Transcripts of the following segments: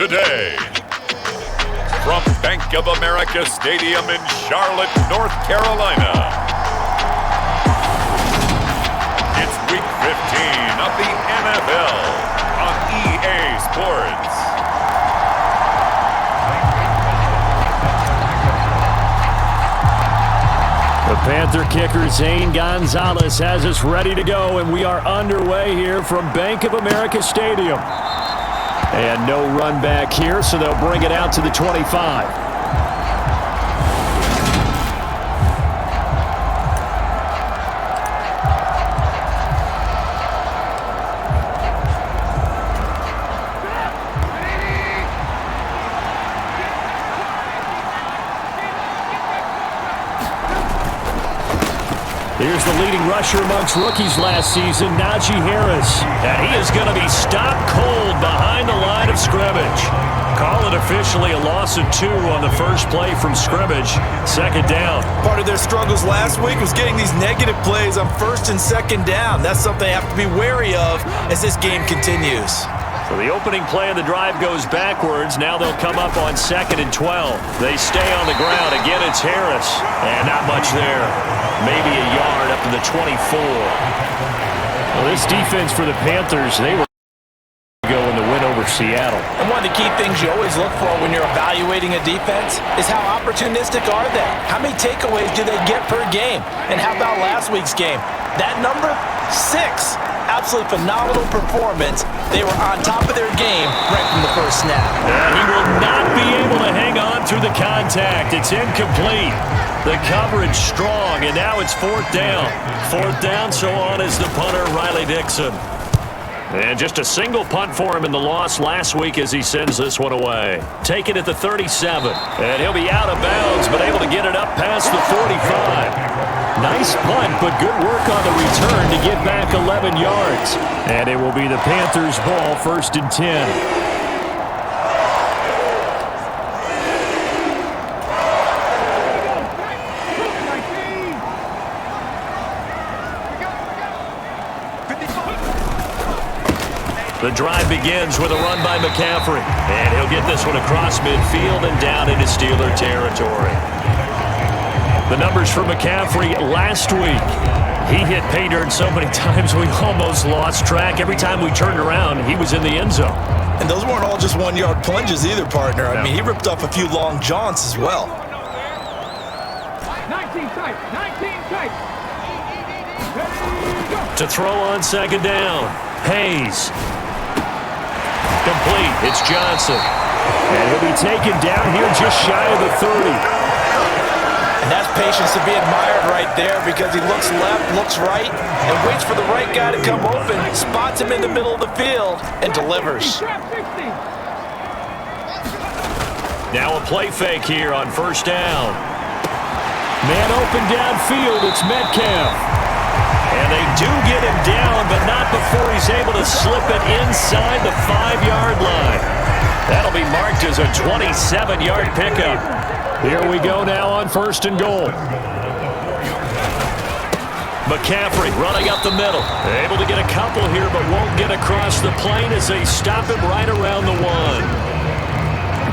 today. From Bank of America Stadium in Charlotte, North Carolina, it's Week 15 of the NFL on EA Sports. The Panther kicker, Zane Gonzalez, has us ready to go, and we are underway here from Bank of America Stadium. And no run back here, so they'll bring it out to the 25. Here's the leading rusher amongst rookies last season, Najee Harris. And he is going to be stopped cold behind the line of scrimmage. Call it officially a loss of 2 on the first play from scrimmage. Second down. Part of their struggles last week was getting these negative plays on first and second down. That's something they have to be wary of as this game continues. So the opening play of the drive goes backwards. Now they'll come up on 2nd and 12. They stay on the ground. Again, it's Harris. And not much there. Maybe a yard up to the 24. Well, this defense for the Panthers, they were going to win over Seattle. And one of the key things you always look for when you're evaluating a defense is how opportunistic are they? How many takeaways do they get per game? And how about last week's game? That number, 6. Absolutely phenomenal performance. They were on top of their game right from the first snap. And he will not be able to hang on through the contact. It's incomplete. The coverage strong, and now it's 4th down. 4th down, so on is the punter, Riley Dixon. And just a single punt for him in the loss last week as he sends this one away. Taken at the 37. And he'll be out of bounds, but able to get it up past the 45. Nice punt, but good work on the return to get back 11 yards. And it will be the Panthers' ball, 1st and 10. The drive begins with a run by McCaffrey. And he'll get this one across midfield and down into Steeler territory. The numbers for McCaffrey last week. He hit pay dirt so many times we almost lost track. Every time we turned around, he was in the end zone. And those weren't all just 1-yard plunges either, partner. I mean, he ripped off a few long jaunts as well. 19 tight, 19 tight. To throw on 2nd down, Hayes. Complete. It's Johnson. And he'll be taken down here just shy of the 30. And that's patience to be admired right there because he looks left, looks right, and waits for the right guy to come open, spots him in the middle of the field, and delivers. Now a play fake here on 1st down. Man open downfield. It's Metcalf. And they do get him down, but not before he's able to slip it inside the 5-yard line. That'll be marked as a 27-yard pickup. Here we go now on 1st and goal. McCaffrey running up the middle. Able to get a couple here, but won't get across the plane as they stop him right around the 1.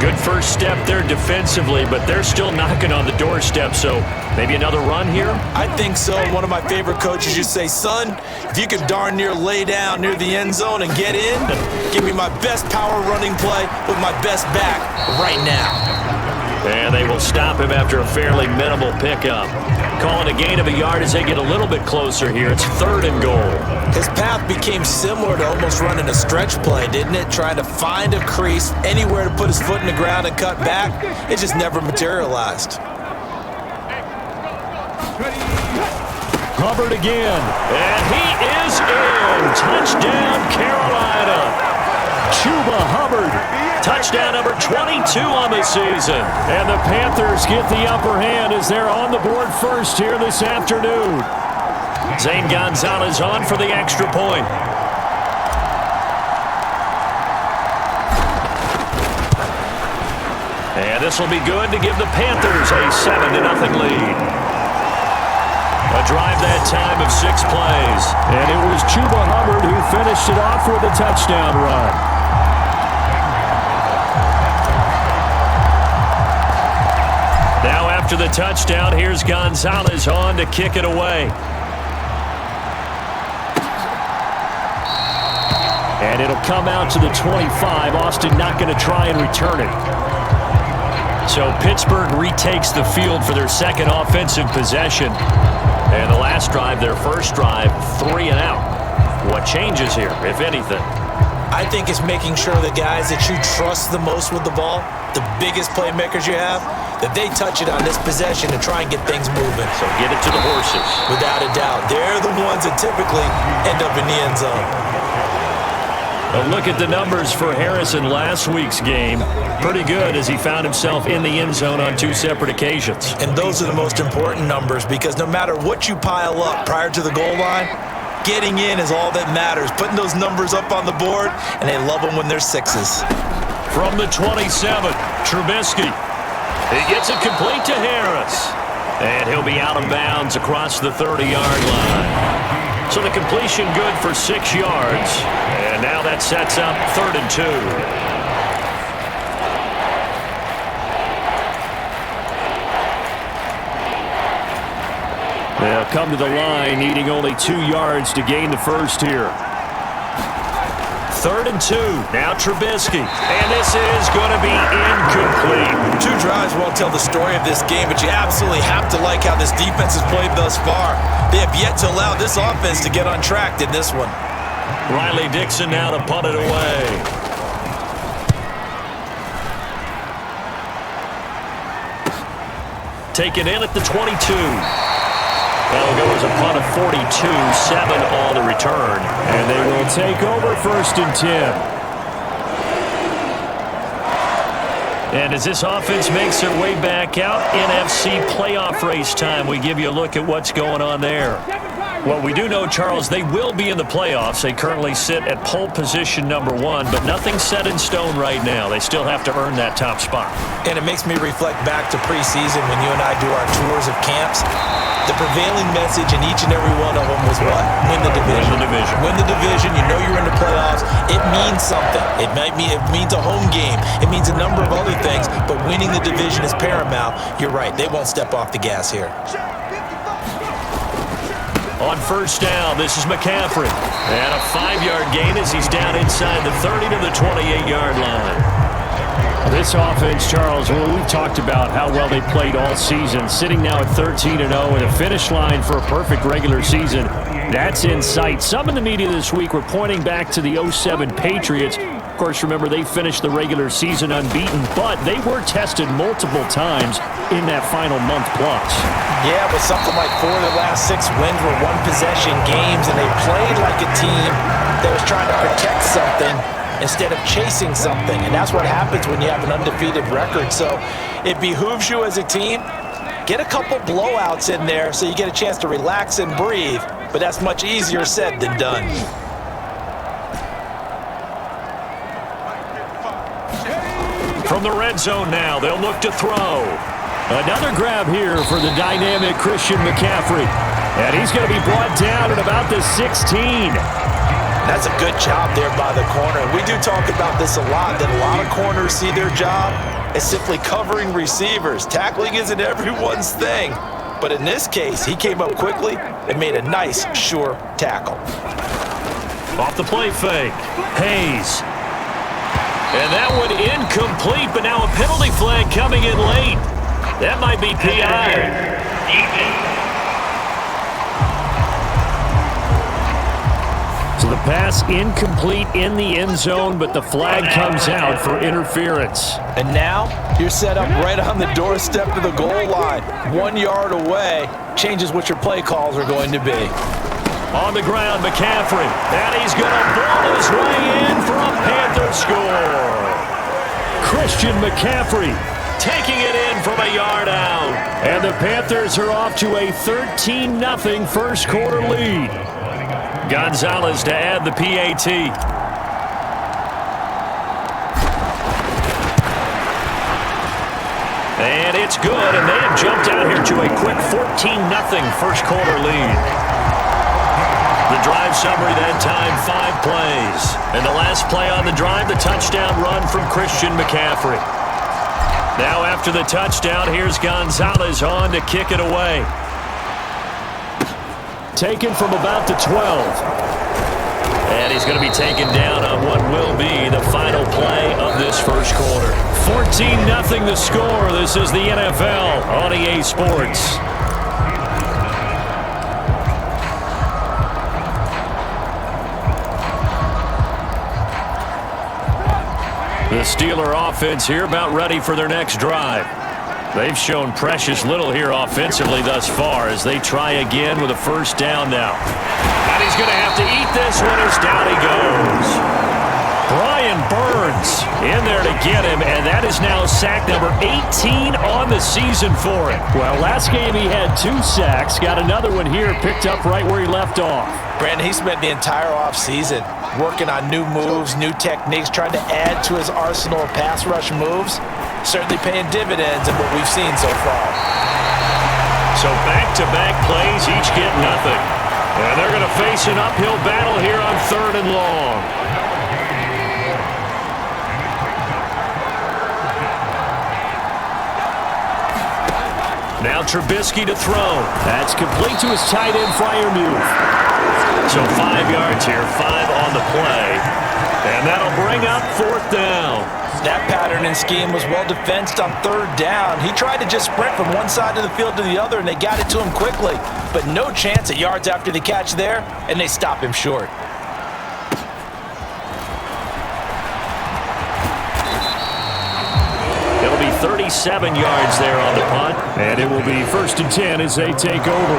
Good first step there defensively, but they're still knocking on the doorstep, so maybe another run here? I think so. One of my favorite coaches used to say, son, if you could darn near lay down near the end zone and get in, give me my best power running play with my best back right now. And they will stop him after a fairly minimal pickup. Calling a gain of a yard as they get a little bit closer here. It's 3rd and goal. His path became similar to almost running a stretch play, didn't it? Trying to find a crease, anywhere to put his foot in the ground and cut back. It just never materialized. Hubbard again. And he is in. Touchdown, Carolina. Chuba Hubbard. Touchdown number 22 on the season. And the Panthers get the upper hand as they're on the board first here this afternoon. Zane Gonzalez on for the extra point. And this will be good to give the Panthers a 7-0 lead. A drive that time of 6 plays. And it was Chuba Hubbard who finished it off with a touchdown run. after the touchdown, here's Gonzalez on to kick it away. And it'll come out to the 25. Austin not going to try and return it. So Pittsburgh retakes the field for their second offensive possession. And the last drive, their first drive, 3 and out. What changes here, if anything? I think it's making sure the guys that you trust the most with the ball, the biggest playmakers you have, that they touch it on this possession to try and get things moving. So get it to the horses. Without a doubt. They're the ones that typically end up in the end zone. A look at the numbers for Harris in last week's game. Pretty good as he found himself in the end zone on 2 separate occasions. And those are the most important numbers because no matter what you pile up prior to the goal line, getting in is all that matters. Putting those numbers up on the board, and they love them when they're 6s. From the 27, Trubisky. He gets it complete to Harris. And he'll be out of bounds across the 30-yard line. So the completion good for 6 yards. And now that sets up 3rd and 2. They'll come to the line, needing only 2 yards to gain the first here. 3rd and 2. Now Trubisky. And this is going to be incomplete. 2 drives won't tell the story of this game, but you absolutely have to like how this defense has played thus far. They have yet to allow this offense to get on track in this one. Riley Dixon now to punt it away. Taken in at the 22. That'll go as a punt of 42, 7 on the return. And they will take over 1st and 10. And as this offense makes their way back out, NFC playoff race time, we give you a look at what's going on there. Well, we do know, Charles, they will be in the playoffs. They currently sit at pole position number 1, but nothing's set in stone right now. They still have to earn that top spot. And it makes me reflect back to preseason when you and I do our tours of camps. The prevailing message in each and every one of them was what? Win the division. Win the division. Win the division. You know you're in the playoffs. It means something. It means a home game. It means a number of other things, but winning the division is paramount. You're right. They won't step off the gas here. On 1st down, this is McCaffrey. And a 5-yard gain as he's down inside the 30 to the 28-yard line. This offense, Charles, well, we've talked about how well they played all season, sitting now at 13-0 and a finish line for a perfect regular season. That's in sight. Some in the media this week were pointing back to the 07 Patriots. Of course, remember, they finished the regular season unbeaten, but they were tested multiple times in that final month plus. Yeah, but something like 4 of the last 6 wins were one-possession games, and they played like a team that was trying to protect something instead of chasing something. And that's what happens when you have an undefeated record. So it behooves you as a team, get a couple blowouts in there so you get a chance to relax and breathe. But that's much easier said than done. From the red zone now, they'll look to throw. Another grab here for the dynamic Christian McCaffrey. And he's going to be brought down at about the 16. That's a good job there by the corner. We do talk about this a lot, that a lot of corners see their job as simply covering receivers. Tackling isn't everyone's thing. But in this case, he came up quickly and made a nice, sure tackle. Off the play fake. Hayes. And that one incomplete, but now a penalty flag coming in late. That might be PI. So the pass incomplete in the end zone, but the flag comes out for interference. And now you're set up right on the doorstep of the goal line. 1 yard away changes what your play calls are going to be. On the ground, McCaffrey. And he's going to ball his way in for a Panther score. Christian McCaffrey taking it in from a yard out. And the Panthers are off to a 13-0 first quarter lead. Gonzalez to add the PAT. And it's good, and they have jumped out here to a quick 14-0 first quarter lead. The drive summary that time, 5 plays. And the last play on the drive, the touchdown run from Christian McCaffrey. Now after the touchdown, here's Gonzalez on to kick it away. Taken from about the 12. And he's going to be taken down on what will be the final play of this first quarter. 14-0 the score. This is the NFL on EA Sports. The Steeler offense here about ready for their next drive. They've shown precious little here offensively thus far as they try again with a first down now. And he's going to have to eat this one as down he goes. Brian Burns in there to get him, and that is now sack number 18 on the season for him. Well, last game he had 2 sacks. Got another one here, picked up right where he left off. Brandon, he spent the entire offseason working on new moves, new techniques, trying to add to his arsenal of pass rush moves. Certainly paying dividends in what we've seen so far. So back-to-back plays, each get nothing. And they're going to face an uphill battle here on 3rd and long. Now Trubisky to throw. That's complete to his tight end, Freiermuth. So 5 yards here, 5 on the play. And that'll bring up 4th down. That pattern and scheme was well defensed on 3rd down. He tried to just sprint from one side of the field to the other, and they got it to him quickly. But no chance at yards after the catch there, and they stop him short. It'll be 37 yards there on the punt. And it will be 1st and 10 as they take over.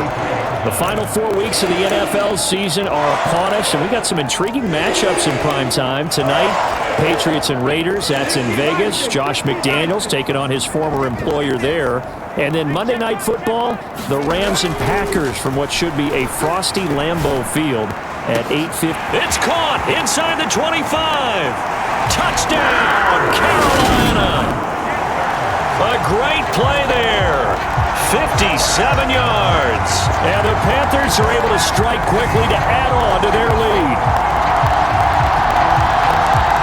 The final 4 weeks of the NFL season are upon us, and we got some intriguing matchups in prime time tonight. Patriots and Raiders, that's in Vegas. Josh McDaniels taking on his former employer there. And then Monday Night Football, the Rams and Packers from what should be a frosty Lambeau Field at 8:50. It's caught inside the 25. Touchdown, Carolina. A great play there. 57 yards. And the Panthers are able to strike quickly to add on to their lead.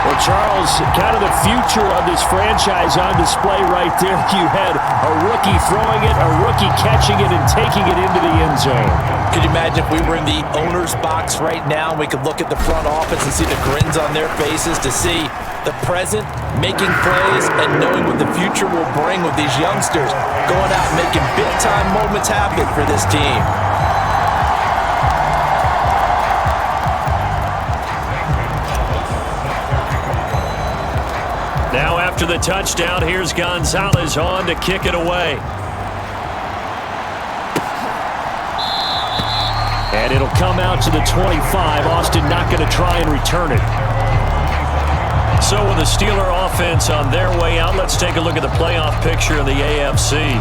Well, Charles, kind of the future of this franchise on display right there. You had a rookie throwing it, a rookie catching it, and taking it into the end zone. Could you imagine if we were in the owner's box right now and we could look at the front office and see the grins on their faces to see the present making plays and knowing what the future will bring with these youngsters going out and making big-time moments happen for this team. Now after the touchdown, here's Gonzalez on to kick it away. And it'll come out to the 25. Austin not going to try and return it. So with the Steeler offense on their way out, let's take a look at the playoff picture of the AFC.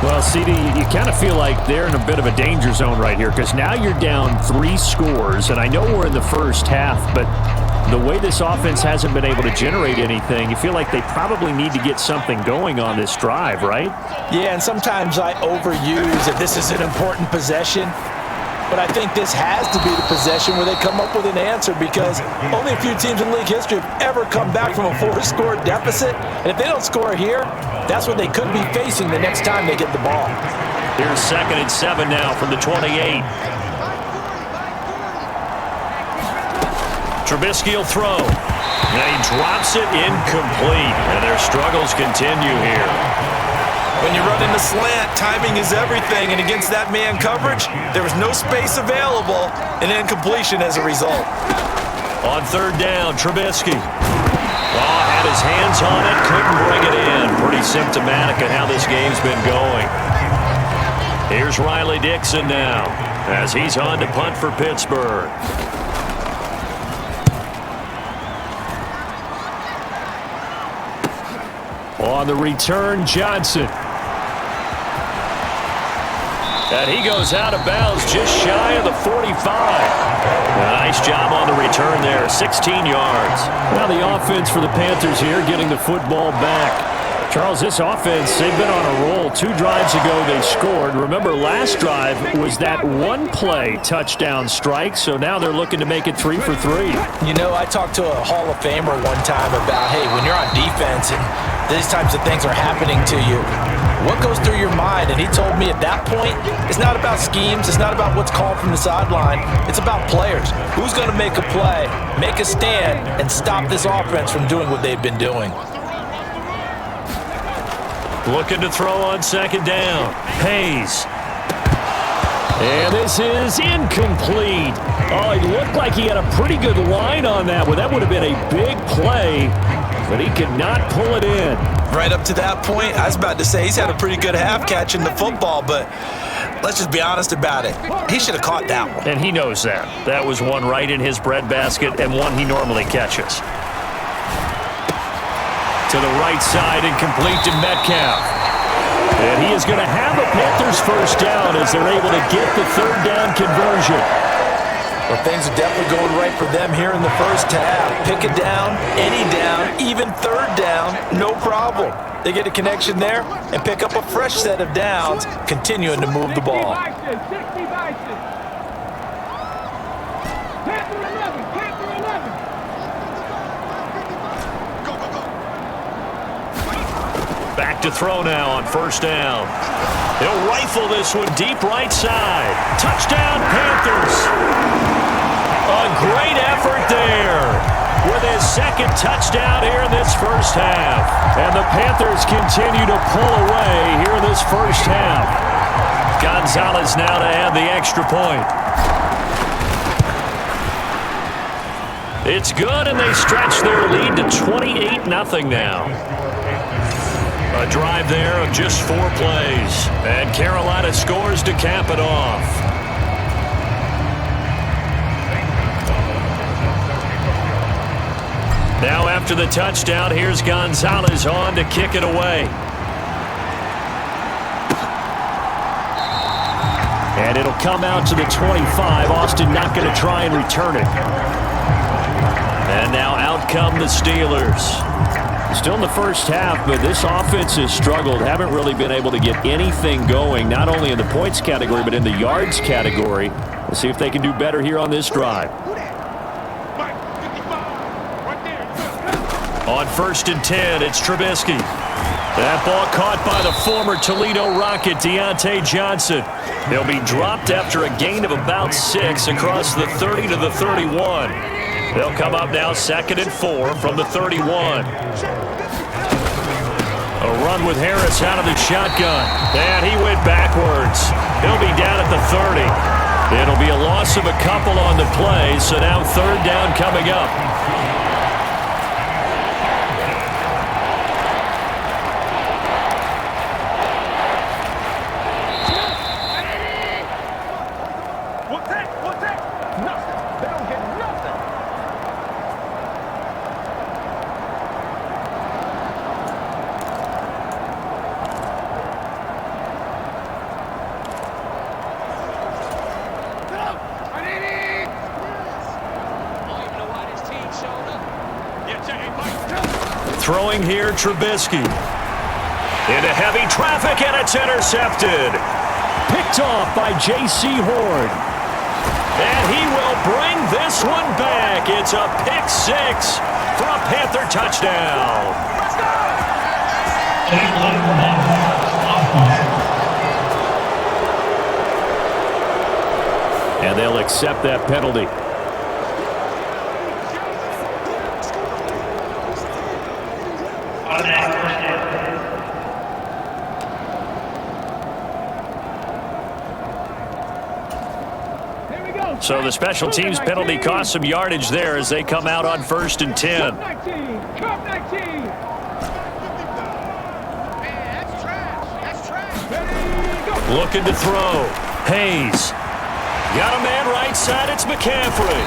Well, CD, you kind of feel like they're in a bit of a danger zone right here because now you're down 3 scores, and I know we're in the first half, but the way this offense hasn't been able to generate anything, you feel like they probably need to get something going on this drive, right? Yeah, and sometimes I overuse that this is an important possession. But I think this has to be the possession where they come up with an answer because only a few teams in league history have ever come back from a 4-score deficit. And if they don't score here, that's what they could be facing the next time they get the ball. Here's 2nd and 7 now from the 28. Trubisky will throw. And he drops it incomplete. And their struggles continue here. When you run in the slant, timing is everything, and against that man coverage, there was no space available, and incompletion as a result. On 3rd down, Trubisky. Oh, had his hands on it, couldn't bring it in. Pretty symptomatic of how this game's been going. Here's Riley Dixon now, as he's on to punt for Pittsburgh. On the return, Johnson. And he goes out of bounds just shy of the 45. Nice job on the return there, 16 yards. Now the offense for the Panthers here getting the football back. Charles, this offense, they've been on a roll. 2 drives ago they scored. Remember, last drive was that one-play touchdown strike, so now they're looking to make it 3 for 3. You know, I talked to a Hall of Famer one time about, hey, when you're on defense and these types of things are happening to you, what goes through your mind? And he told me at that point, it's not about schemes. It's not about what's called from the sideline. It's about players. Who's going to make a play, make a stand, and stop this offense from doing what they've been doing? Looking to throw on second down. Hayes. And this is incomplete. Oh, he looked like he had a pretty good line on that one. That would have been a big play, but he could not pull it in. Right up to that point, I was about to say he's had a pretty good half catching the football, but let's just be honest about it. He should have caught that one. And he knows that. That was one right in his breadbasket and one he normally catches. To the right side and complete to Metcalf. And he is going to have a Panthers first down as they're able to get the third down conversion. Well, things are definitely going right for them here in the first half. Pick a down, any down, even third down, no problem. They get a connection there and pick up a fresh set of downs, continuing to move the ball. 60 vices. Panther 11, Panther 11. Back to throw now on first down. They'll rifle this one deep right side. Touchdown, Panthers. A great effort there with his second touchdown here in this first half. And the Panthers continue to pull away here in this first half. Gonzalez now to add the extra point. It's good, and they stretch their lead to 28-0 now. A drive there of just 4 plays. And Carolina scores to cap it off. Now after the touchdown, here's Gonzalez on to kick it away. And it'll come out to the 25. Austin not going to try and return it. And now out come the Steelers. Still in the first half, but this offense has struggled. Haven't really been able to get anything going, not only in the points category, but in the yards category. We'll see if they can do better here on this drive. On 1st and 10, it's Trubisky. That ball caught by the former Toledo Rocket, Deontay Johnson. They'll be dropped after a gain of about 6 across the 30 to the 31. They'll come up now 2nd and 4 from the 31. A run with Harris out of the shotgun. And he went backwards. He'll be down at the 30. It'll be a loss of a couple on the play, so now 3rd down coming up. Throwing here, Trubisky. Into heavy traffic, and it's intercepted. Picked off by J.C. Horn. And he will bring this one back. It's a pick 6 for a Panther touchdown. And they'll accept that penalty. So the special teams penalty cost some yardage there as they come out on 1st and 10. Looking to throw. Hayes. Got a man right side. It's McCaffrey.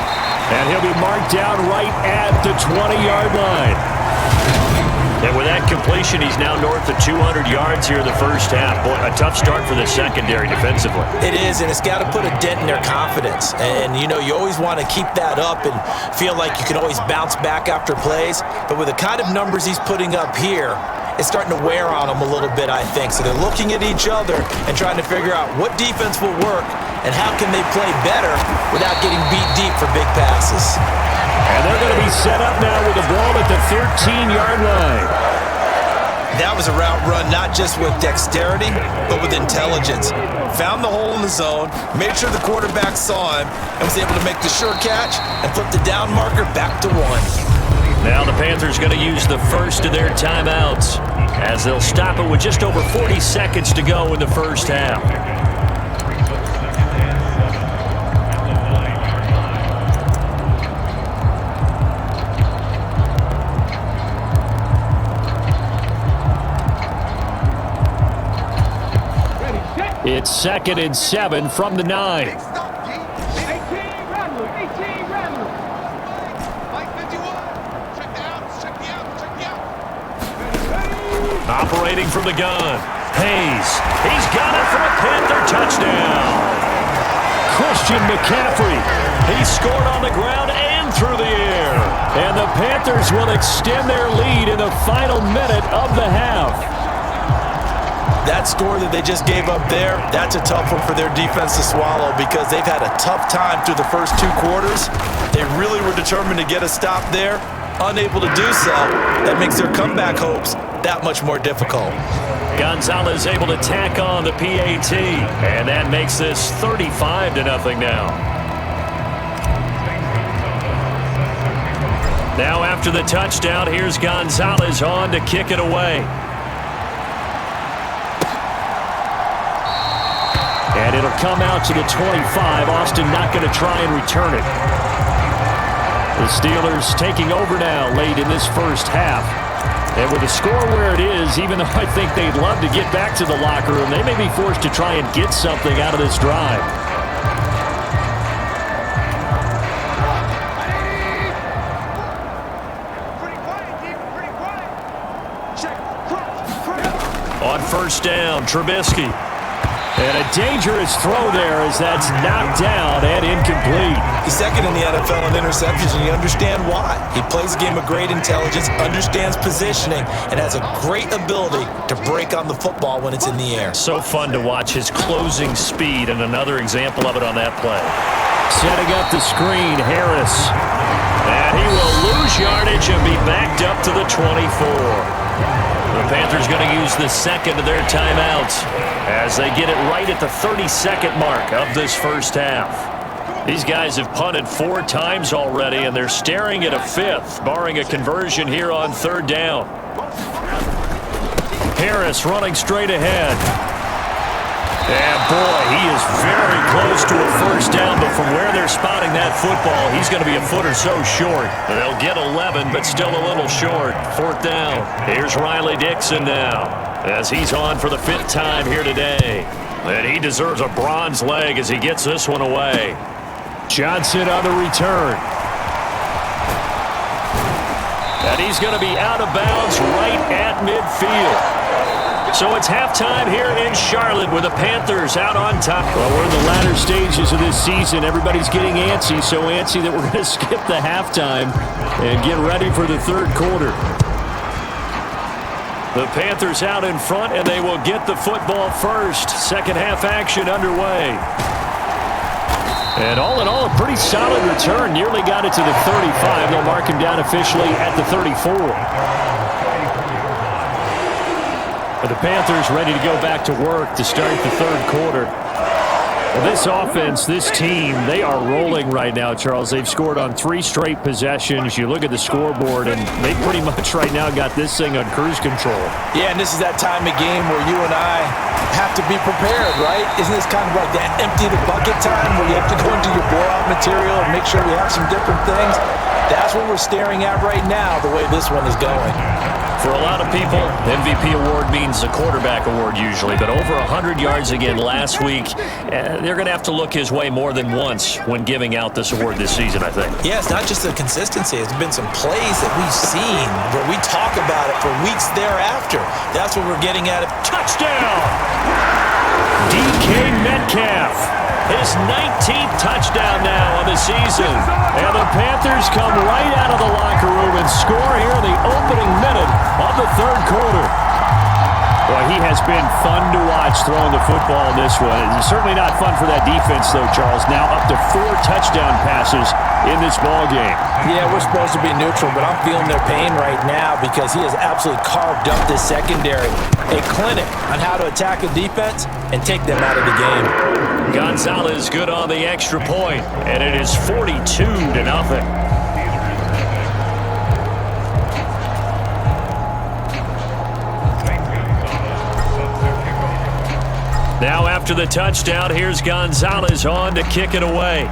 And he'll be marked down right at the 20-yard line. And with that completion, he's now north of 200 yards here in the first half. Boy, a tough start for the secondary defensively. It is, and it's got to put a dent in their confidence. And, you know, you always want to keep that up and feel like you can always bounce back after plays. But with the kind of numbers he's putting up here, it's starting to wear on them a little bit, I think. So they're looking at each other and trying to figure out what defense will work and how can they play better without getting beat deep for big passes. And they're going to be set up now with the ball at the 13-yard line. That was a route run not just with dexterity, but with intelligence. Found the hole in the zone, made sure the quarterback saw him, and was able to make the sure catch and flip the down marker back to 1. Now the Panthers going to use the first of their timeouts as they'll stop it with just over 40 seconds to go in the first half. It's 2nd and 7 from the 9. 18 Rattler. Operating from the gun. Hayes. He's got it for a Panther touchdown. Christian McCaffrey. He scored on the ground and through the air. And the Panthers will extend their lead in the final minute of the half. That score that they just gave up there, that's a tough one for their defense to swallow because they've had a tough time through the first 2 quarters. They really were determined to get a stop there, unable to do so. That makes their comeback hopes that much more difficult. Gonzalez able to tack on the PAT, and that makes this 35-0 now. Now after the touchdown, here's Gonzalez on to kick it away. And it'll come out to the 25. Austin not going to try and return it. The Steelers taking over now late in this first half. And with the score where it is, even though I think they'd love to get back to the locker room, they may be forced to try and get something out of this drive. On first down, Trubisky. And a dangerous throw there as that's knocked down and incomplete. He's second in the NFL in interceptions, and you understand why. He plays a game of great intelligence, understands positioning, and has a great ability to break on the football when it's in the air. So fun to watch his closing speed, and another example of it on that play. Setting up the screen, Harris. And he will lose yardage and be backed up to the 24. The Panthers going to use the second of their timeouts as they get it right at the 32nd mark of this first half. These guys have punted 4 times already, and they're staring at a 5th, barring a conversion here on 3rd down. Harris running straight ahead. And boy, he is very close to a first down, but from where they're spotting that football, he's going to be a foot or so short. They'll get 11, but still a little short. 4th down. Here's Riley Dixon now, as he's on for the 5th time here today. And he deserves a bronze leg as he gets this one away. Johnson on the return. And he's going to be out of bounds right at midfield. So it's halftime here in Charlotte with the Panthers out on top. Well, we're in the latter stages of this season. Everybody's getting antsy, so antsy that we're going to skip the halftime and get ready for the 3rd quarter. The Panthers out in front, and they will get the football first. Second half action underway. And all in all, a pretty solid return. Nearly got it to the 35. They'll mark him down officially at the 34. But the Panthers ready to go back to work to start the 3rd quarter. Well, this offense, this team, they are rolling right now, Charles. They've scored on 3 straight possessions. You look at the scoreboard, and they pretty much right now got this thing on cruise control. Yeah, and this is that time of game where you and I have to be prepared, right? Isn't this kind of like that empty the bucket time where you have to go into your blowout material and make sure we have some different things? That's what we're staring at right now, the way this one is going. For a lot of people, MVP award means a quarterback award usually, but over 100 yards again last week, they're going to have to look his way more than once when giving out this award this season, I think. Yeah, it's not just the consistency. It's been some plays that we've seen where we talk about it for weeks thereafter. That's what we're getting at. Touchdown! DK Metcalf. His 19th touchdown now of the season. And the Panthers come right out of the locker room and score here in the opening minute of the 3rd quarter. Boy, he has been fun to watch throwing the football in this one. It's certainly not fun for that defense, though, Charles. Now up to 4 touchdown passes in this ball game. Yeah, we're supposed to be neutral, but I'm feeling their pain right now because he has absolutely carved up this secondary. A clinic on how to attack a defense and take them out of the game. Gonzalez good on the extra point, and it is 42-0. Now after the touchdown, here's Gonzalez on to kick it away.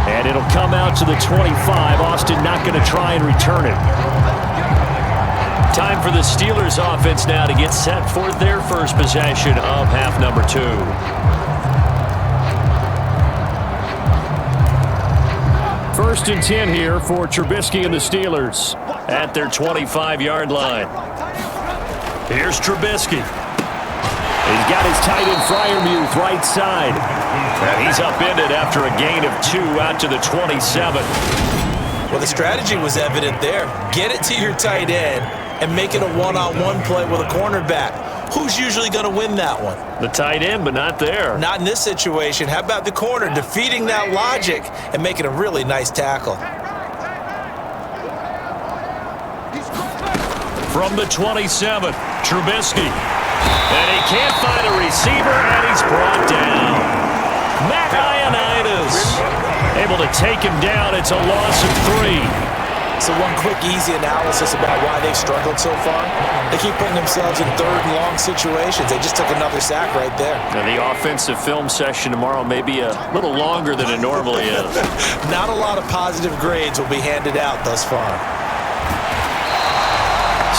And it'll come out to the 25. Austin not going to try and return it. Time for the Steelers offense now to get set for their first possession of half number 2. First and 10 here for Trubisky and the Steelers at their 25-yard line. Here's Trubisky. He's got his tight end Freiermuth right side. And he's upended after a gain of 2 out to the 27. Well, the strategy was evident there. Get it to your tight end and make it a one-on-one play with a cornerback. Who's usually going to win that one? The tight end, but not there. Not in this situation. How about the corner defeating that logic and making a really nice tackle? From the 27, Trubisky. And he can't find a receiver, and he's brought down. Matt Ioannidis able to take him down. It's a loss of 3. So one quick, easy analysis about why they've struggled so far. They keep putting themselves in third and long situations. They just took another sack right there. Now the offensive film session tomorrow may be a little longer than it normally is. Not a lot of positive grades will be handed out thus far.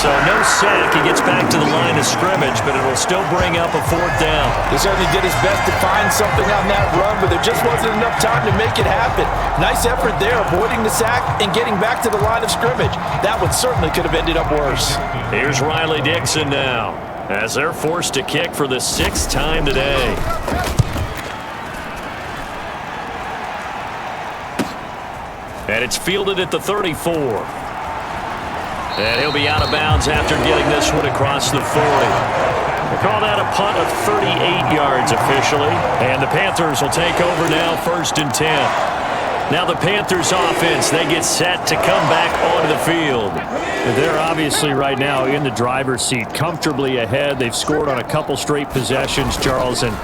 So no sack. He gets back to the line of scrimmage, but it will still bring up a 4th down. He certainly did his best to find something on that run, but there just wasn't enough time to make it happen. Nice effort there, avoiding the sack and getting back to the line of scrimmage. That one certainly could have ended up worse. Here's Riley Dixon now, as they're forced to kick for the 6th time today. And it's fielded at the 34. And he'll be out of bounds after getting this one across the 40. They call that a punt of 38 yards officially. And the Panthers will take over now, 1st and 10. Now the Panthers offense, they get set to come back onto the field. They're obviously right now in the driver's seat, comfortably ahead. They've scored on a couple straight possessions, Charles, and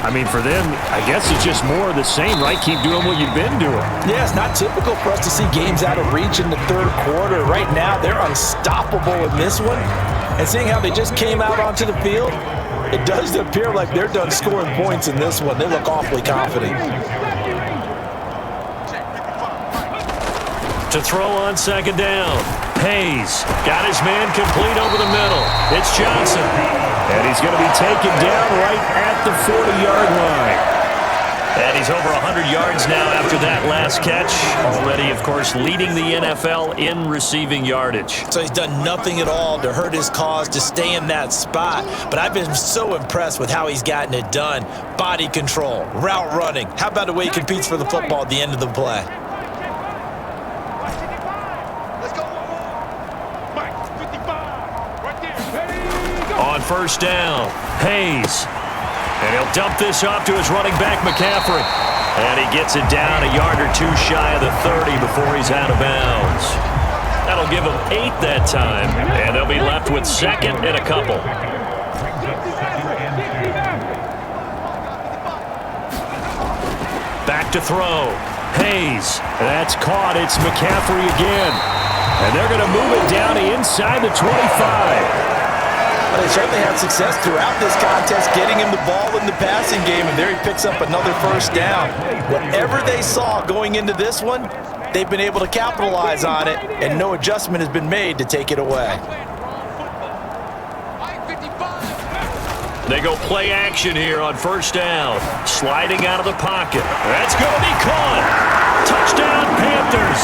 I mean, for them, I guess it's just more of the same, right? Keep doing what you've been doing. Yeah, it's not typical for us to see games out of reach in the 3rd quarter. Right now, they're unstoppable in this one. And seeing how they just came out onto the field, it does appear like they're done scoring points in this one. They look awfully confident. To throw on 2nd down. Hayes got his man complete over the middle. It's Johnson. And he's going to be taken down right at the 40-yard line. And he's over 100 yards now after that last catch. Already, of course, leading the NFL in receiving yardage. So he's done nothing at all to hurt his cause to stay in that spot. But I've been so impressed with how he's gotten it done. Body control, route running. How about the way he competes for the football at the end of the play? On 1st down, Hayes. And he'll dump this off to his running back, McCaffrey. And he gets it down a yard or 2 shy of the 30 before he's out of bounds. That'll give him 8 that time. And they'll be left with 2nd and a couple. Back to throw. Hayes. That's caught. It's McCaffrey again. And they're going to move it down to inside the 25. Well, they certainly had success throughout this contest, getting him the ball in the passing game, and there he picks up another 1st down. Whatever they saw going into this one, they've been able to capitalize on it, and no adjustment has been made to take it away. They go play action here on 1st down. Sliding out of the pocket. That's going to be caught. Touchdown, Panthers.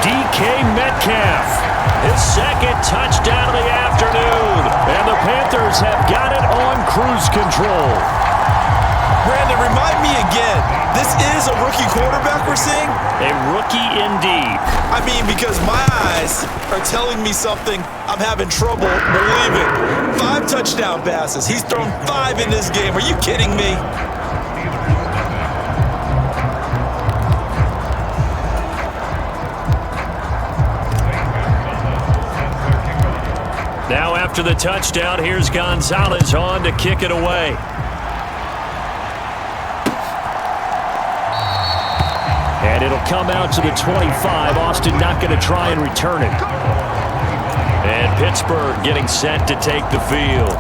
DK Metcalf. His 2nd touchdown of the afternoon. And the Panthers have got it on cruise control. Brandon, remind me again, this is a rookie quarterback we're seeing? A rookie indeed. I mean, because my eyes are telling me something I'm having trouble believing. 5 touchdown passes. He's thrown 5 in this game. Are you kidding me? Now after the touchdown, here's Gonzalez on to kick it away. And it'll come out to the 25. Austin not going to try and return it. And Pittsburgh getting set to take the field.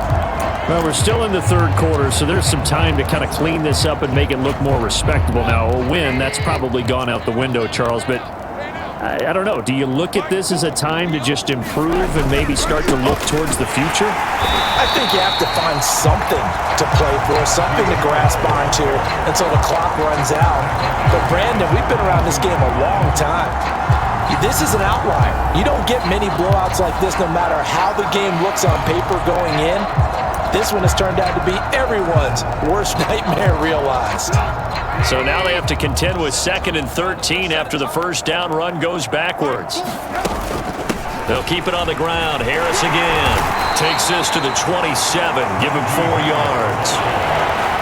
Well, we're still in the third quarter, so there's some time to kind of clean this up and make it look more respectable. Now, a win, that's probably gone out the window, Charles, but I don't know. Do you look at this as a time to just improve and maybe start to look towards the future? I think you have to find something to play for, something to grasp onto until the clock runs out. But, Brandon, we've been around this game a long time. This is an outlier. You don't get many blowouts like this no matter how the game looks on paper going in. This one has turned out to be everyone's worst nightmare realized. So now they have to contend with 2nd and 13 after the first down run goes backwards. They'll keep it on the ground. Harris again. Takes this to the 27. Give him 4 yards.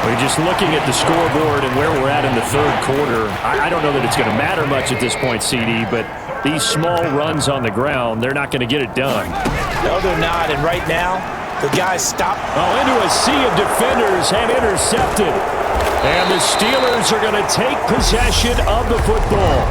We're just looking at the scoreboard and where we're at in the third quarter. I don't know that it's going to matter much at this point, CD, but these small runs on the ground, they're not going to get it done. No, they're not. And right now, the guys stop. Oh, into a sea of defenders and intercepted. And the Steelers are going to take possession of the football.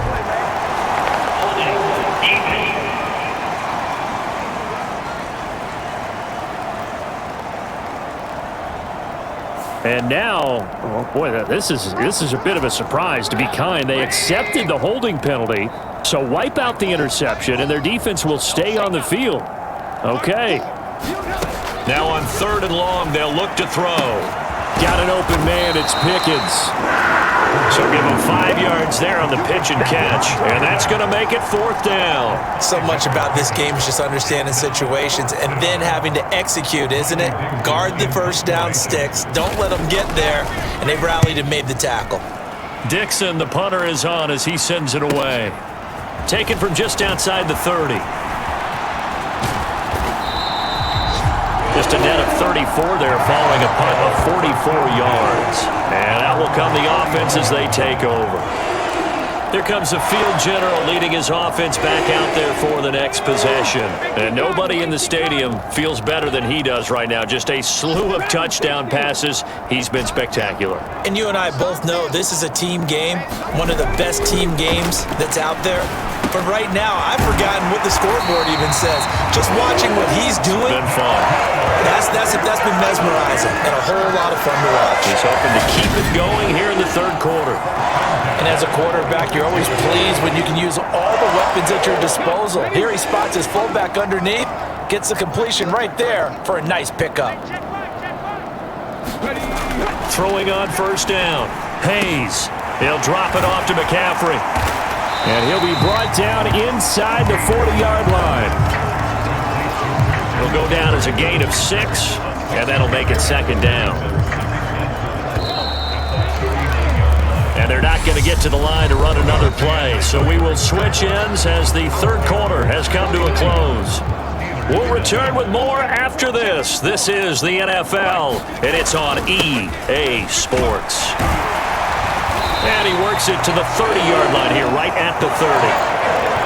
And now, oh boy, this is a bit of a surprise, to be kind. They accepted the holding penalty, so wipe out the interception, and their defense will stay on the field. Okay. Now on 3rd and long, they'll look to throw. Got an open man, it's Pickens. So give him 5 yards there on the pitch and catch, and that's going to make it 4th down. So much about this game is just understanding situations and then having to execute, isn't it? Guard the first down sticks, don't let them get there, and they've rallied and made the tackle. Dixon, the punter, is on as he sends it away. Taken from just outside the 30. Just a net of 34 there following a punt of 44 yards. And out will come the offense as they take over. Here comes the field general leading his offense back out there for the next possession. And nobody in the stadium feels better than he does right now. Just a slew of touchdown passes. He's been spectacular. And you and I both know this is a team game, one of the best team games that's out there. But right now, I've forgotten what the scoreboard even says. Just watching what he's doing. Been fun. That's been mesmerizing and a whole lot of fun to watch. He's hoping to keep it going here in the third quarter. And as a quarterback, you're always pleased when you can use all the weapons at your disposal. Here he spots his fullback underneath, gets the completion right there for a nice pickup. Throwing on first down. Hayes. He'll drop it off to McCaffrey. And he'll be brought down inside the 40-yard line. He'll go down as a gain of 6, and that'll make it 2nd down. And they're not going to get to the line to run another play, so we will switch ends as the third quarter has come to a close. We'll return with more after this. This is the NFL, and it's on EA Sports. And he works it to the 30-yard line here, right at the 30.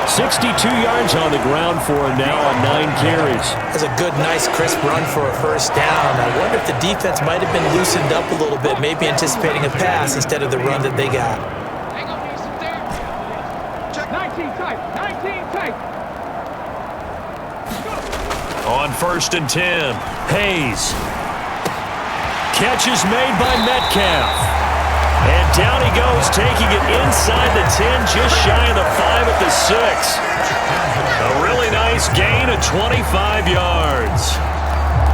62 yards on the ground for him now on 9 carries. That's a good, nice, crisp run for a first down. I wonder if the defense might have been loosened up a little bit, maybe anticipating a pass instead of the run that they got. 19 tight, 19 tight. On 1st and 10, Hayes. Catch is made by Metcalf. And down he goes, taking it inside the 10, just shy of the 5 at the 6. A really nice gain of 25 yards.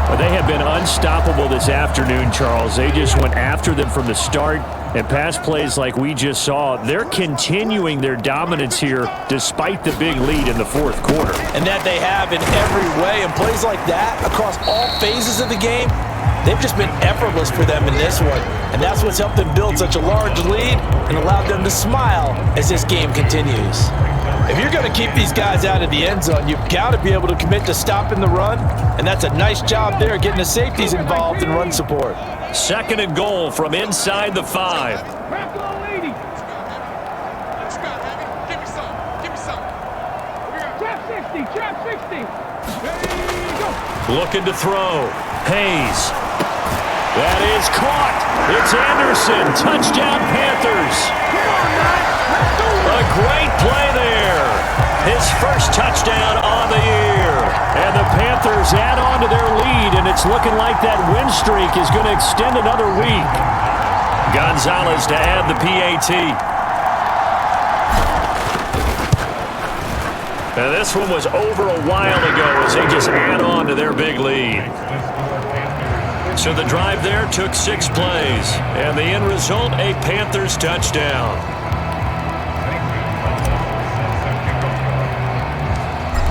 Well, they have been unstoppable this afternoon, Charles. They just went after them from the start. And pass plays like we just saw, they're continuing their dominance here despite the big lead in the fourth quarter. And that they have in every way. And plays like that across all phases of the game, They've just been effortless for them in this one, and that's what's helped them build such a large lead and allowed them to smile as this game continues. If you're going to keep these guys out of the end zone, you've got to be able to commit to stopping the run, and that's a nice job there getting the safeties involved in run support. 2nd and goal from inside the 5. Trap 60. There you go. Looking to throw. Hayes. That is caught. It's Anderson. Touchdown, Panthers. A great play there. His first touchdown on the year. And the Panthers add on to their lead, and it's looking like that win streak is going to extend another week. Gonzalez to add the PAT. Now this one was over a while ago as they just add on to their big lead. So the drive there took 6 plays, and the end result, a Panthers touchdown.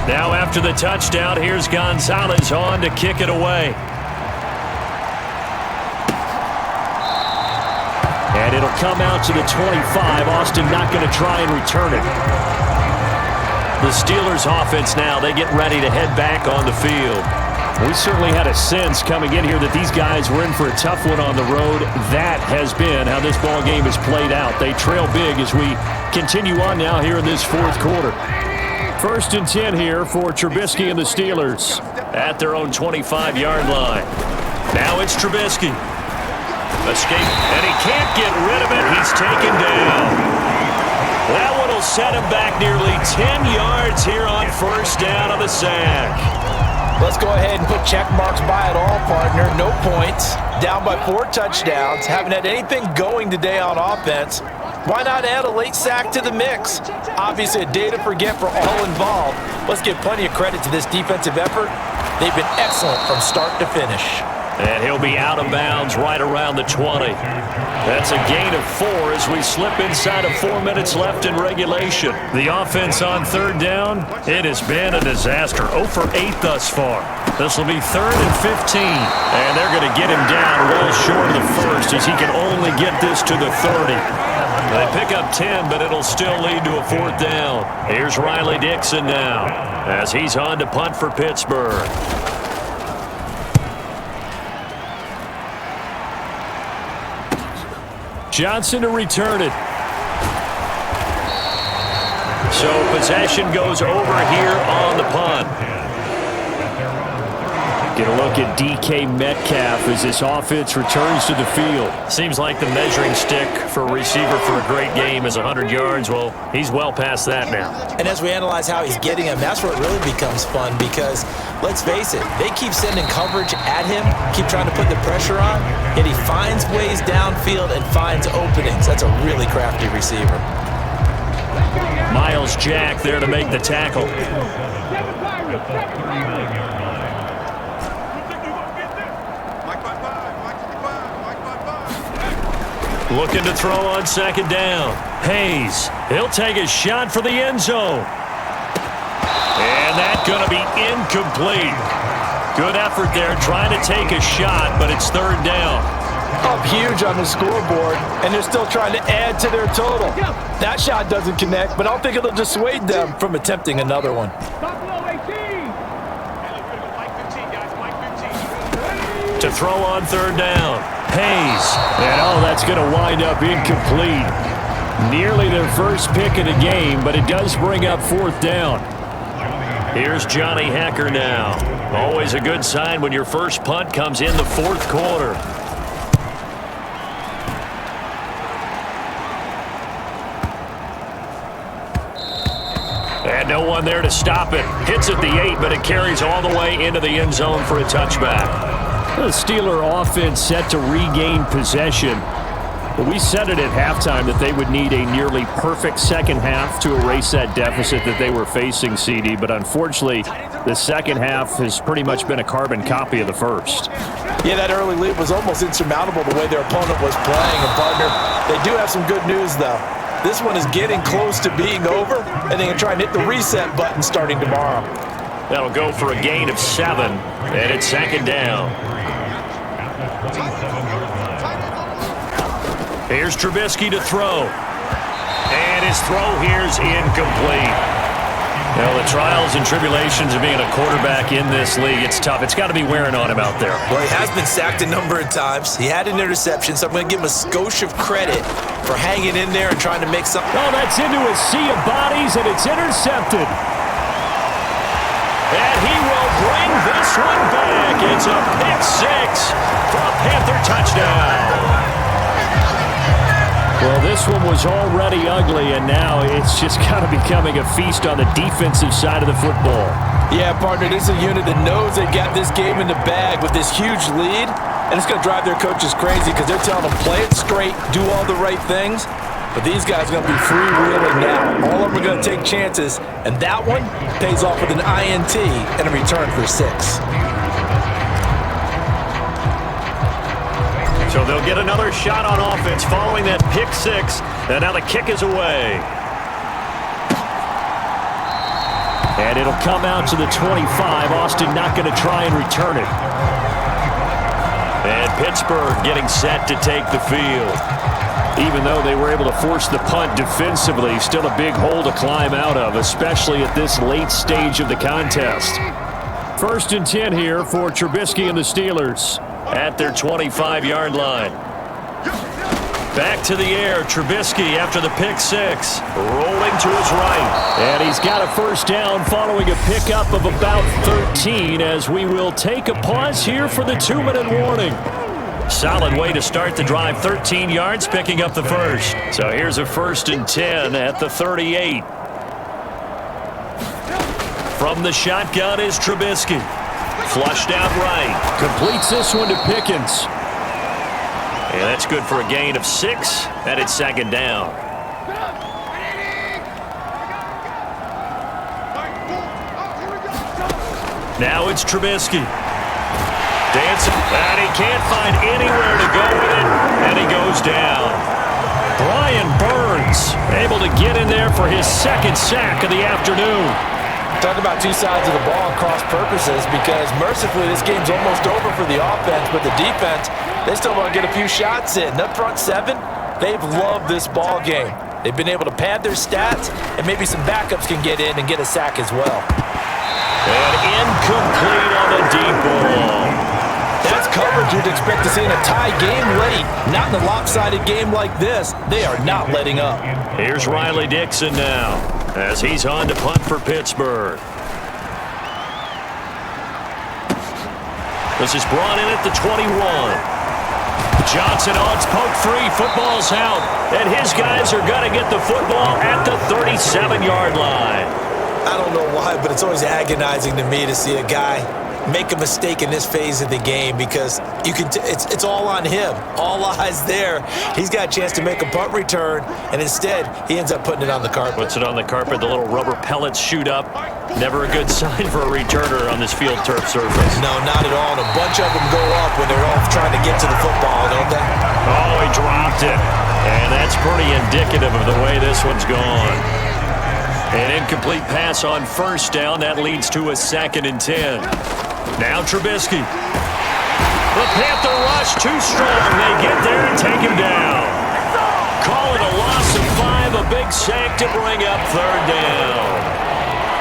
Now after the touchdown, here's Gonzalez on to kick it away. And it'll come out to the 25. Austin not going to try and return it. The Steelers offense now, they get ready to head back on the field. We certainly had a sense coming in here that these guys were in for a tough one on the road. That has been how this ball game has played out. They trail big as we continue on now here in this 4th quarter. 1st and 10 here for Trubisky and the Steelers at their own 25-yard line. Now it's Trubisky. Escape, and he can't get rid of it. He's taken down. That one will set him back nearly 10 yards here on 1st down on the sack. Let's go ahead and put check marks by it all, partner. No points. Down by 4 touchdowns. Haven't had anything going today on offense. Why not add a late sack to the mix? Obviously a day to forget for all involved. Let's give plenty of credit to this defensive effort. They've been excellent from start to finish. And he'll be out of bounds right around the 20. That's a gain of 4 as we slip inside of 4 minutes left in regulation. The offense on 3rd down, it has been a disaster. 0 for 8 thus far. This will be 3rd and 15. And they're going to get him down well short of the 1st as he can only get this to the 30. They pick up 10, but it'll still lead to a 4th down. Here's Riley Dixon now as he's on to punt for Pittsburgh. Johnson to return it. So possession goes over here on the punt. Get a look at DK Metcalf as this offense returns to the field. Seems like the measuring stick for a receiver for a great game is 100 yards. Well, he's well past that now. And as we analyze how he's getting them, that's where it really becomes fun because, let's face it, they keep sending coverage at him, keep trying to put the pressure on, and he finds ways downfield and finds openings. That's a really crafty receiver. Miles Jack there to make the tackle. Looking to throw on 2nd down. Hayes, he'll take a shot for the end zone. And that's going to be incomplete. Good effort there trying to take a shot, but it's 3rd down. Up huge on the scoreboard, and they're still trying to add to their total. That shot doesn't connect, but I don't think it'll dissuade them from attempting another one. To throw on 3rd down. Hayes. And that's going to wind up incomplete. Nearly their first pick of the game, but it does bring up 4th down. Here's Johnny Hecker now. Always a good sign when your first punt comes in the 4th quarter. And no one there to stop it. Hits at the 8, but it carries all the way into the end zone for a touchback. The Steeler offense set to regain possession. But we said it at halftime that they would need a nearly perfect second half to erase that deficit that they were facing, CD. But unfortunately, the second half has pretty much been a carbon copy of the first. Yeah, that early lead was almost insurmountable the way their opponent was playing. And, partner, they do have some good news, though. This one is getting close to being over, and they can try and hit the reset button starting tomorrow. That'll go for a gain of 7, and it's 2nd down. Here's Trubisky to throw. And his throw here's incomplete. Well, the trials and tribulations of being a quarterback in this league, it's tough. It's got to be wearing on him out there. Well, he has been sacked a number of times. He had an interception, so I'm going to give him a skosh of credit for hanging in there and trying to make something. Oh, that's into a sea of bodies, and it's intercepted. And he will bring this one back. It's a pick six for a Panther touchdown. Well, this one was already ugly, and now it's just kind of becoming a feast on the defensive side of the football. Yeah, partner, this is a unit that knows they got this game in the bag with this huge lead, and it's going to drive their coaches crazy because they're telling them play it straight, do all the right things. But these guys are going to be freewheeling now. All of them are going to take chances, and that one pays off with an INT and a return for 6. So they'll get another shot on offense following that pick six, and now the kick is away. And it'll come out to the 25. Austin not going to try and return it. And Pittsburgh getting set to take the field. Even though they were able to force the punt defensively, still a big hole to climb out of, especially at this late stage of the contest. 1st and 10 here for Trubisky and the Steelers at their 25-yard line. Back to the air, Trubisky after the pick six, rolling to his right. And he's got a first down following a pickup of about 13 as we will take a pause here for the 2-minute warning. Solid way to start the drive, 13 yards, picking up the first. So here's a 1st and 10 at the 38. From the shotgun is Trubisky. Flushed out right. Completes this one to Pickens. And that's good for a gain of 6, and it's 2nd down. Now it's Trubisky. Dancing, and he can't find anywhere to go with it, and he goes down. Brian Burns able to get in there for his 2nd sack of the afternoon. Talk about two sides of the ball and cross purposes because mercifully this game's almost over for the offense, but the defense, they still want to get a few shots in. Up front 7, they've loved this ball game. They've been able to pad their stats, and maybe some backups can get in and get a sack as well. And incomplete on the deep ball. That's coverage you'd expect to see in a tie game late. Not in a lopsided game like this. They are not letting up. Here's Riley Dixon now as he's on to punt for Pittsburgh. This is brought in at the 21. Johnson on its poke free. Football's out. And his guys are going to get the football at the 37-yard line. I don't know why, but it's always agonizing to me to see a guy make a mistake in this phase of the game because you can it's all on him. All eyes there. He's got a chance to make a punt return, and instead he ends up putting it on the carpet. Puts it on the carpet. The little rubber pellets shoot up. Never a good sign for a returner on this field turf surface. No, not at all. And a bunch of them go up when they're all trying to get to the football, don't they? Oh, he dropped it. And that's pretty indicative of the way this one's gone. An incomplete pass on 1st down. That leads to a 2nd and 10. Now Trubisky. The Panther rush too strong. They get there and take him down. Call it a loss of 5. A big sack to bring up 3rd down.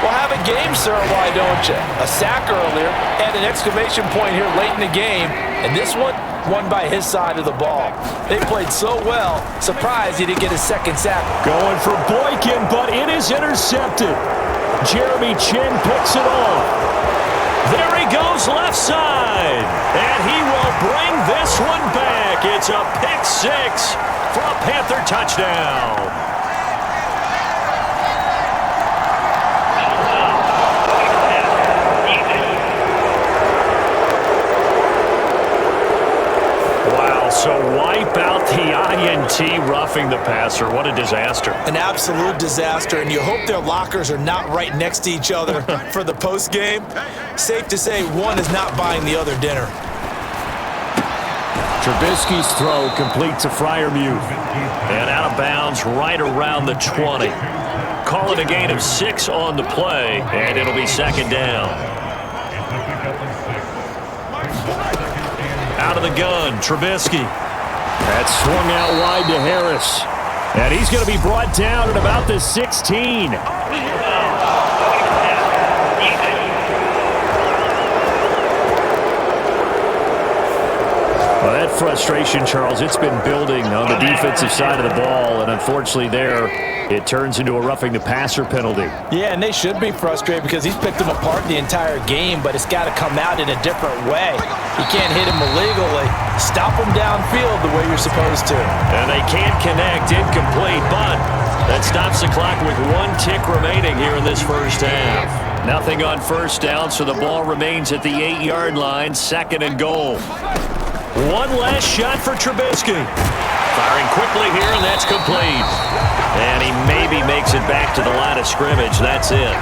Well, have a game, sir, why don't you? A sack earlier and an exclamation point here late in the game. And this one, won by his side of the ball. They played so well. Surprised he didn't get his 2nd sack. Going for Boykin, but it is intercepted. Jeremy Chin picks it off. There he goes left side. And he will bring this one back. It's a pick 6 for a Panther touchdown. So wipe out the INT roughing the passer. What a disaster. An absolute disaster, and you hope their lockers are not right next to each other for the post game. Safe to say one is not buying the other dinner. Trubisky's throw complete to Freiermuth. And out of bounds right around the 20. Call it a gain of 6 on the play, and it'll be 2nd down. Out of the gun, Trubisky. That's swung out wide to Harris. And he's going to be brought down at about the 16. Well, that frustration, Charles, it's been building on the defensive side of the ball, and unfortunately there, it turns into a roughing the passer penalty. Yeah, and they should be frustrated because he's picked them apart the entire game, but it's got to come out in a different way. You can't hit him illegally. Stop him downfield the way you're supposed to. And they can't connect, incomplete, but that stops the clock with 1 tick remaining here in this first half. Nothing on first down, so the ball remains at the 8-yard line, 2nd and goal. One last shot for Trubisky. Firing quickly here, and that's complete. And he maybe makes it back to the line of scrimmage. That's it.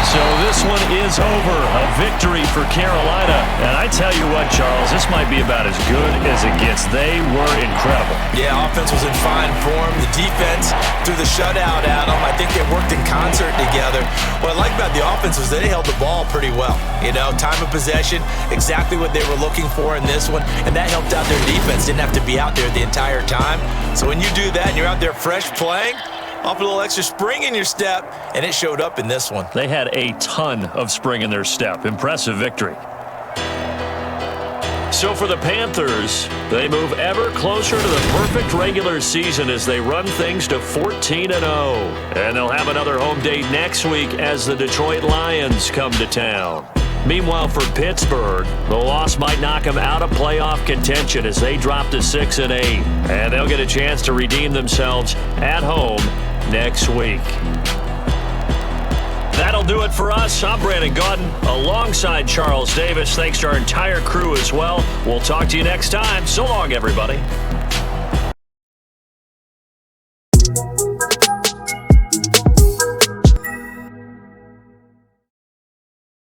So this one is over. A victory for Carolina. And I tell you what, Charles, this might be about as good as it gets. They were incredible. Yeah, offense was in fine form. The defense threw the shutout at them. I think they worked in concert together. What I like about the offense was they held the ball pretty well. You know, time of possession, exactly what they were looking for in this one, and that helped out their defense. Didn't have to be out there the entire time. So when you do that and you're out there fresh playing, off a little extra spring in your step, and it showed up in this one. They had a ton of spring in their step. Impressive victory. So for the Panthers, they move ever closer to the perfect regular season as they run things to 14-0. And they'll have another home date next week as the Detroit Lions come to town. Meanwhile, for Pittsburgh, the loss might knock them out of playoff contention as they drop to 6-8. And they'll get a chance to redeem themselves at home next week. That'll do it for us. I'm Brandon Gaudin alongside Charles Davis. Thanks to our entire crew as well. We'll talk to you next time. So long, everybody.